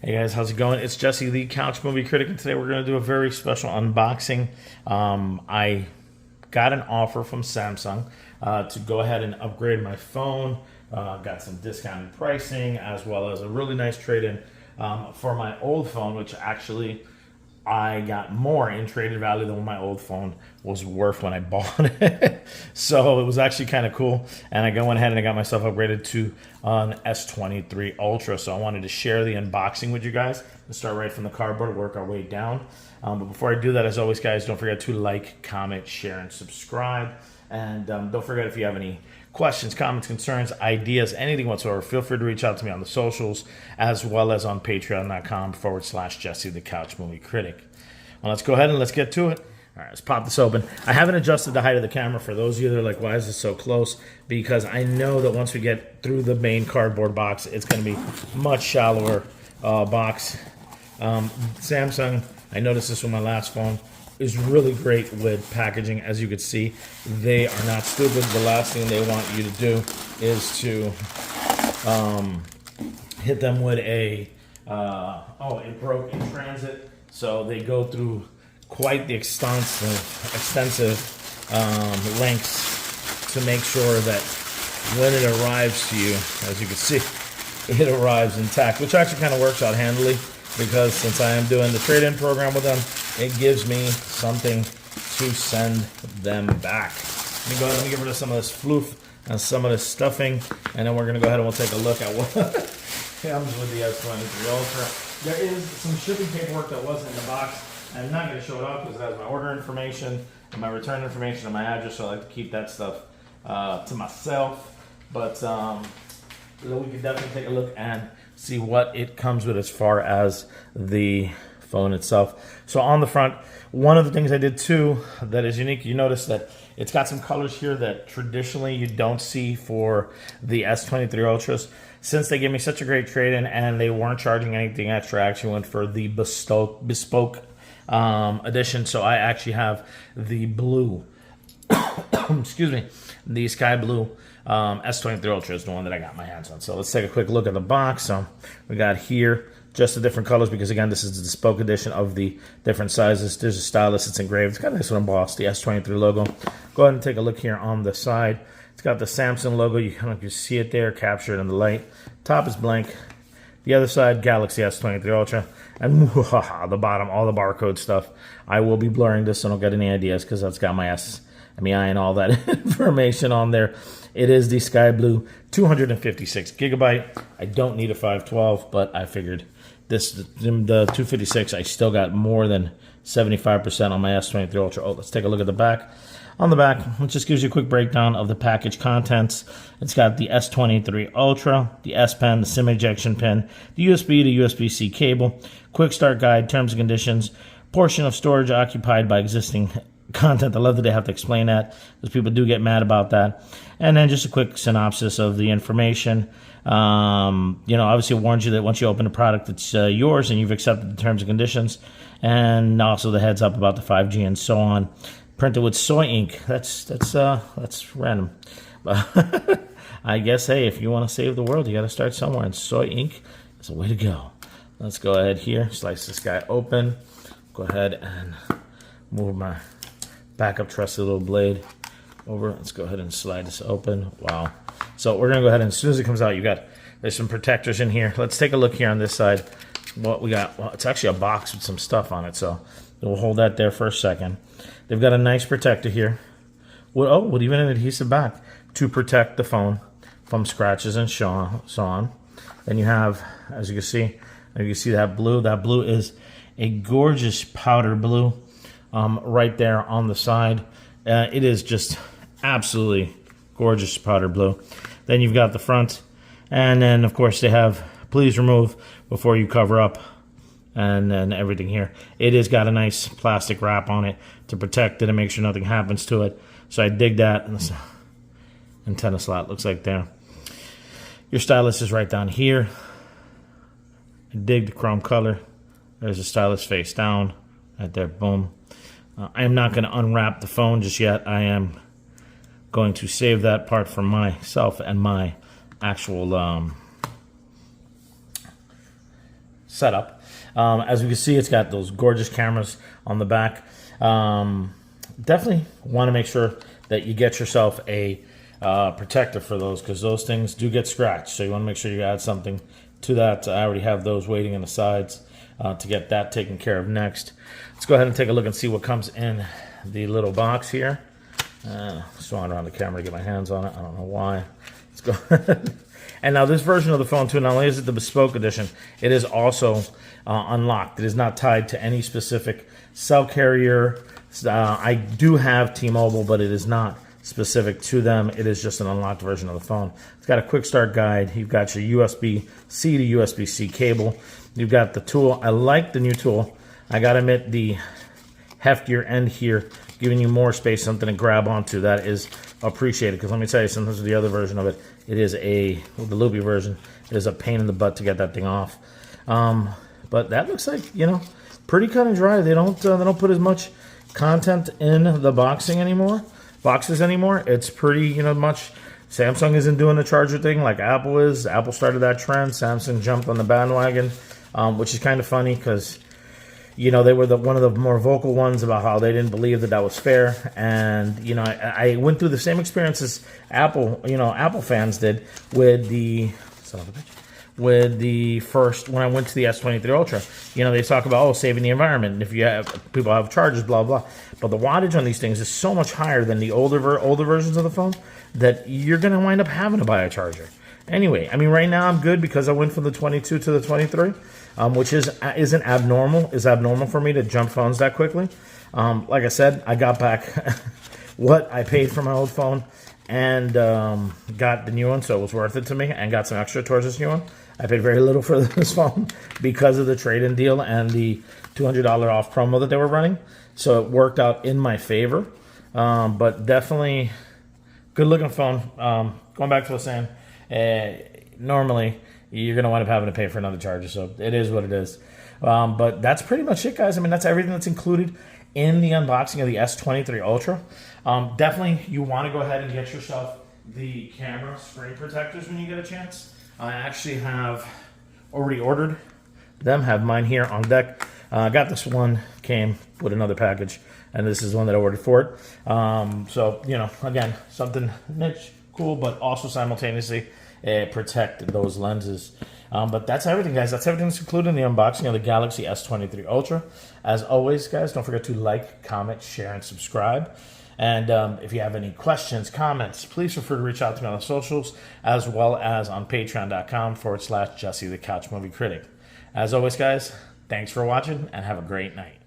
Hey guys, how's it going? It's Jesse, the Couch Movie Critic, and today we're going to do a very special unboxing. I got an offer from Samsung to go ahead and upgrade my phone. Got some discounted pricing as well as a really nice trade-in for my old phone, which actually I got more in traded value than what my old phone was worth when I bought it. So it was actually kind of cool. And I went ahead and I got myself upgraded to an S23 Ultra. So I wanted to share the unboxing with you guys and start right from the cardboard, work our way down. But before I do that, as always, guys, don't forget to like, comment, share, and subscribe. And don't forget, if you have any questions, comments, concerns, ideas, anything whatsoever, feel free to reach out to me on the socials as well as on patreon.com/Jesse the Couch Movie Critic. Well, let's go ahead and let's get to it. All right, let's pop this open. I haven't adjusted the height of the camera for those of you that are like, why is this so close? Because I know that once we get through the main cardboard box, it's going to be much shallower box. Samsung, I noticed this with my last phone, is really great with packaging. As you can see, they are not stupid. The last thing they want you to do is to hit them with a oh, it broke in transit. So they go through quite the extensive lengths to make sure that when it arrives to you, as you can see, it arrives intact, which actually kind of works out handily, because since I am doing the trade-in program with them, it gives me something to send them back. Let me go ahead and get rid of some of this floof and some of this stuffing, and then we're going to go ahead and we'll take a look at what comes with the S23 Ultra. There is some shipping paperwork that wasn't in the box. I'm not going to show it off because it has my order information and my return information and my address, so I like to keep that stuff to myself. But we can definitely take a look and see what it comes with as far as the phone itself. So on the front, one of the things I did too that is unique, you notice that it's got some colors here that traditionally you don't see for the S23 Ultras. Since they gave me such a great trade-in and they weren't charging anything extra, I actually went for the Bespoke edition. So I actually have the blue, excuse me, the sky blue S23 Ultra is the one that I got my hands on. So let's take a quick look at the box. So we got here just the different colors, because again, this is the Bespoke edition of the different sizes. There's a stylus, it's engraved. It's got a nice little embossed, the S23 logo. Go ahead and take a look here on the side. It's got the Samsung logo. You kind of just see it there, captured in the light. Top is blank. The other side, Galaxy S23 Ultra. And the bottom, all the barcode stuff. I will be blurring this so don't get any ideas, because that's got my S and my I and all that information on there. It is the sky blue, 256 gigabyte. I don't need a 512, but I figured the 256, I still got more than 75% on my S23 Ultra. Oh, let's take a look at the back. On the back, it just gives you a quick breakdown of the package contents. It's got the S23 Ultra, the S Pen, the SIM ejection pin, the USB to USB-C cable, quick start guide, terms and conditions, portion of storage occupied by existing content. I love that they have to explain that, because people do get mad about that. And then just a quick synopsis of the information. You know, obviously it warns you that once you open the product, it's yours and you've accepted the terms and conditions. And also the heads up about the 5G and so on. Printed with soy ink. That's random. But I guess, hey, if you want to save the world, you got to start somewhere, and soy ink is the way to go. Let's go ahead here, slice this guy open. Go ahead and move my backup trusty little blade over. Let's go ahead and slide this open. Wow. So we're gonna go ahead and as soon as it comes out, there's some protectors in here. Let's take a look here on this side. What we got? Well, it's actually a box with some stuff on it, so we'll hold that there for a second. They've got a nice protector here. With even an adhesive back to protect the phone from scratches and so on. Then you have, as you can see that blue. That blue is a gorgeous powder blue right there on the side. It is just absolutely gorgeous powder blue. Then you've got the front, and then of course they have please remove before you cover up, and then everything here. It has got a nice plastic wrap on it to protect it and make sure nothing happens to it. So I dig that. And this antenna slot looks like there. Your stylus is right down here. I dig the chrome color. There's a stylus face down right there. Boom. I am not going to unwrap the phone just yet. I am going to save that part for myself and my actual setup. As you can see, it's got those gorgeous cameras on the back. Definitely want to make sure that you get yourself a protector for those, because those things do get scratched. So you want to make sure you add something to that. I already have those waiting on the sides to get that taken care of next. Let's go ahead and take a look and see what comes in the little box here. Swung around the camera to get my hands on it. I don't know why. Let's go ahead. And now this version of the phone too, not only is it the Bespoke edition, it is also unlocked. It is not tied to any specific cell carrier. I do have T-Mobile, but it is not specific to them. It is just an unlocked version of the phone. It's got a quick start guide. You've got your USB-C to USB-C cable. You've got the tool. I like the new tool. I gotta admit, the heftier end here, giving you more space, something to grab onto. That is appreciated, because let me tell you, sometimes with the other version of it, it is with the loopy version, it is a pain in the butt to get that thing off. But that looks like, pretty cut and dry. They don't put as much content in the boxes anymore. It's pretty, much. Samsung isn't doing the charger thing like Apple is. Apple started that trend. Samsung jumped on the bandwagon, which is kind of funny, because they were one of the more vocal ones about how they didn't believe that was fair. And I went through the same experiences Apple fans did with the first, when I went to the S23 Ultra. They talk about, saving the environment, and if people have chargers, blah blah. But the wattage on these things is so much higher than the older versions of the phone that you're gonna wind up having to buy a charger. Anyway, I mean, right now I'm good, because I went from the 22 to the 23, which isn't abnormal. It's abnormal for me to jump phones that quickly. Like I said, I got back what I paid for my old phone, and got the new one, so it was worth it to me, and got some extra towards this new one. I paid very little for this phone because of the trade-in deal and the $200 off promo that they were running, so it worked out in my favor. But definitely good-looking phone. Going back to what I was saying, normally you're going to wind up having to pay for another charger, so it is what it is. But that's pretty much it, guys. I mean, that's everything that's included in the unboxing of the S23 Ultra. Definitely, you want to go ahead and get yourself the camera screen protectors when you get a chance. I actually have already ordered them, have mine here on deck. Got this one, came with another package, and this is one that I ordered for it. So, again, something niche, cool, but also simultaneously protect those lenses. But that's everything, guys. That's everything that's included in the unboxing of the Galaxy S23 Ultra. As always, guys, don't forget to like, comment, share, and subscribe. And if you have any questions, comments, please feel free to reach out to me on the socials, as well as on patreon.com/Jesse the Couch Movie Critic. As always, guys, thanks for watching, and have a great night.